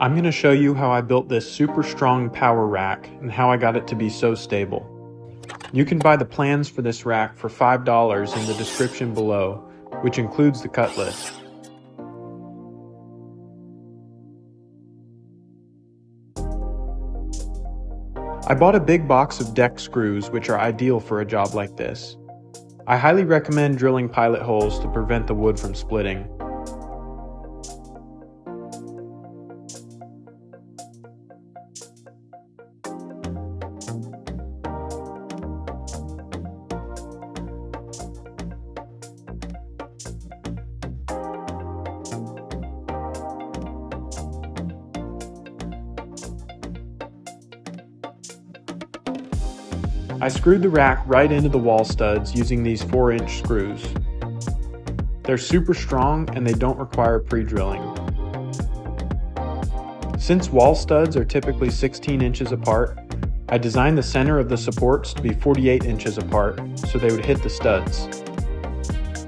I'm going to show you how I built this super strong power rack and how I got it to be so stable. You can buy the plans for this rack for $5 in the description below, which includes the cut list. I bought a big box of deck screws, which are ideal for a job like this. I highly recommend drilling pilot holes to prevent the wood from splitting. I screwed the rack right into the wall studs using these 4-inch screws. They're super strong and they don't require pre-drilling. Since wall studs are typically 16 inches apart, I designed the center of the supports to be 48 inches apart so they would hit the studs.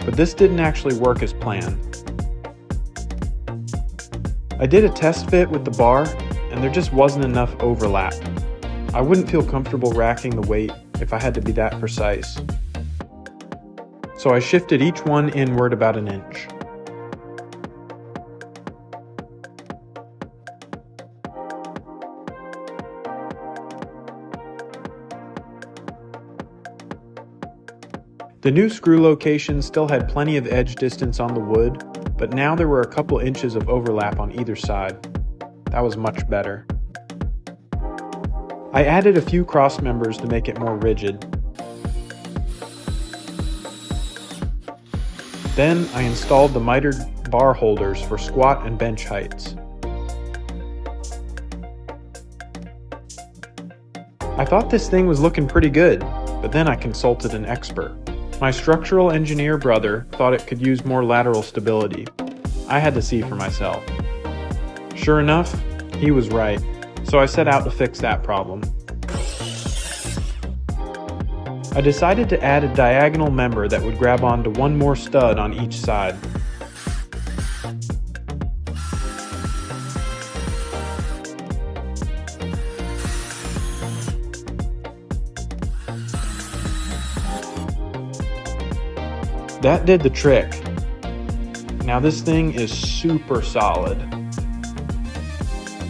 But this didn't actually work as planned. I did a test fit with the bar and there just wasn't enough overlap. I wouldn't feel comfortable racking the weight if I had to be that precise. So I shifted each one inward about an inch. The new screw location still had plenty of edge distance on the wood, but now there were a couple inches of overlap on either side. That was much better. I added a few cross members to make it more rigid. Then I installed the mitered bar holders for squat and bench heights. I thought this thing was looking pretty good, but then I consulted an expert. My structural engineer brother thought it could use more lateral stability. I had to see for myself. Sure enough, he was right. So I set out to fix that problem. I decided to add a diagonal member that would grab onto one more stud on each side. That did the trick. Now this thing is super solid.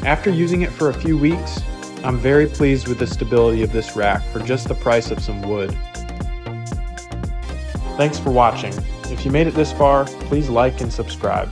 After using it for a few weeks, I'm very pleased with the stability of this rack for just the price of some wood. Thanks for watching. If you made it this far, please like and subscribe.